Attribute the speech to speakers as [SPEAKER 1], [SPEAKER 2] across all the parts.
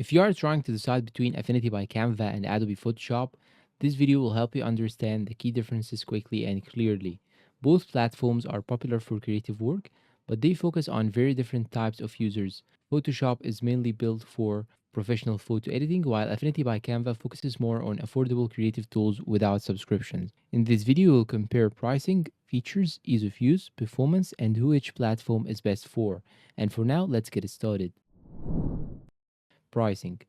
[SPEAKER 1] If you are trying to decide between Affinity by Canva and Adobe Photoshop, this video will help you understand the key differences quickly and clearly. Both platforms are popular for creative work, but they focus on very different types of users. Photoshop is mainly built for professional photo editing, while Affinity by Canva focuses more on affordable creative tools without subscriptions. In this video, we'll compare pricing, features, ease of use, performance, and who each platform is best for. And for now, let's get started. Pricing.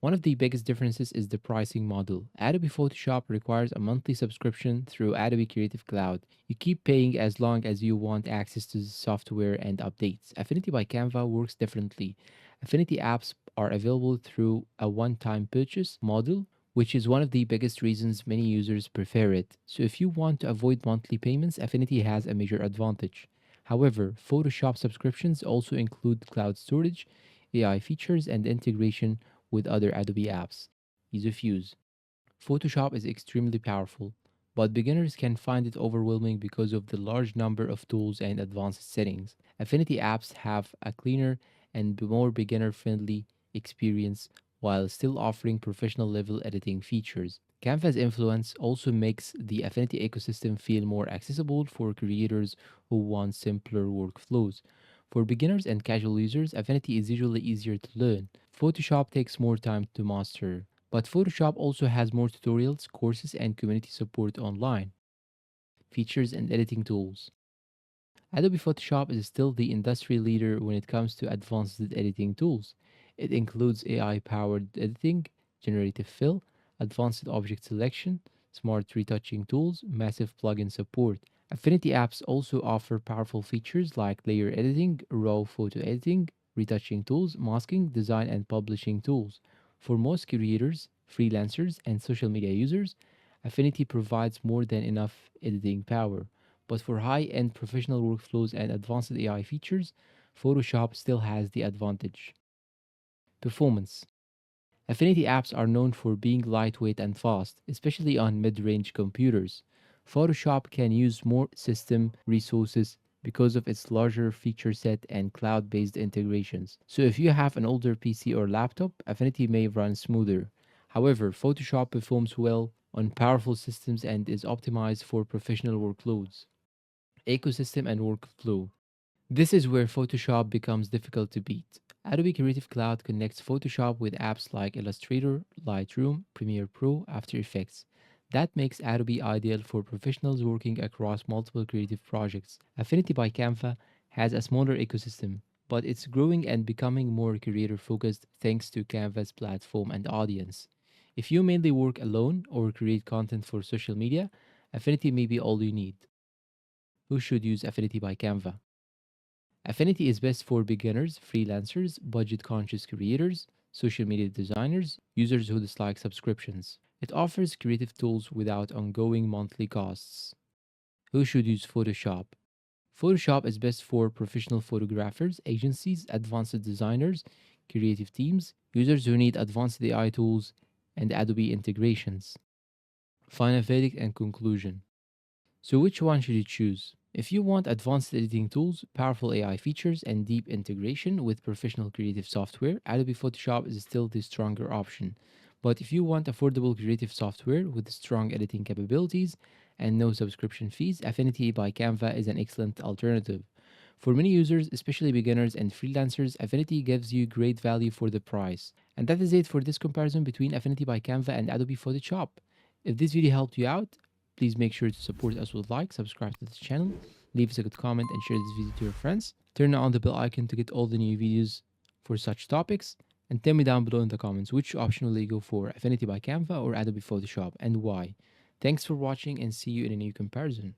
[SPEAKER 1] One of the biggest differences is the pricing model. Adobe Photoshop requires a monthly subscription through Adobe Creative Cloud. You keep paying as long as you want access to the software and updates. Affinity by Canva works differently. Affinity apps are available through a one-time purchase model, which is one of the biggest reasons many users prefer it. So if you want to avoid monthly payments, Affinity has a major advantage. However, Photoshop subscriptions also include cloud storage, AI features, and integration with other Adobe apps. Ease of use. Photoshop is extremely powerful, but beginners can find it overwhelming because of the large number of tools and advanced settings. Affinity apps have a cleaner and more beginner friendly experience while still offering professional level editing features. Canva's influence also makes the Affinity ecosystem feel more accessible for creators who want simpler workflows. For beginners and casual users, Affinity is usually easier to learn. Photoshop takes more time to master, but Photoshop also has more tutorials, courses, and community support online. Features and editing tools. Adobe Photoshop is still the industry leader when it comes to advanced editing tools. It includes AI powered editing, generative fill, advanced object selection, smart retouching tools, massive plugin support. Affinity apps also offer powerful features like layer editing, raw photo editing, retouching tools, masking, design, and publishing tools. For most creators, freelancers, and social media users, Affinity provides more than enough editing power. But for high-end professional workflows and advanced AI features, Photoshop still has the advantage. Performance. Affinity apps are known for being lightweight and fast, especially on mid-range computers. Photoshop can use more system resources because of its larger feature set and cloud-based integrations. So if you have an older PC or laptop, Affinity may run smoother. However, Photoshop performs well on powerful systems and is optimized for professional workloads. Ecosystem and workflow. This is where Photoshop becomes difficult to beat. Adobe Creative Cloud connects Photoshop with apps like Illustrator, Lightroom, Premiere Pro, After Effects. That makes Adobe ideal for professionals working across multiple creative projects. Affinity by Canva has a smaller ecosystem, but it's growing and becoming more creator focused thanks to Canva's platform and audience. If you mainly work alone or create content for social media, Affinity may be all you need. Who should use Affinity by Canva? Affinity is best for beginners, freelancers, budget conscious creators, social media designers, users who dislike subscriptions. It offers creative tools without ongoing monthly costs. Who should use Photoshop? Photoshop is best for professional photographers, agencies, advanced designers, creative teams, users who need advanced AI tools, and Adobe integrations. Final verdict and conclusion. So which one should you choose? If you want advanced editing tools, powerful AI features, and deep integration with professional creative software, Adobe Photoshop is still the stronger option. But if you want affordable creative software with strong editing capabilities and no subscription fees, Affinity by Canva is an excellent alternative. For many users, especially beginners and freelancers, Affinity gives you great value for the price. And that is it for this comparison between Affinity by Canva and Adobe Photoshop. If this video helped you out, please make sure to support us with like, subscribe to this channel, leave us a good comment, and share this video to your friends. Turn on the bell icon to get all the new videos for such topics. And tell me down below in the comments which option will you go for, Affinity by Canva or Adobe Photoshop, and why. Thanks for watching and see you in a new comparison.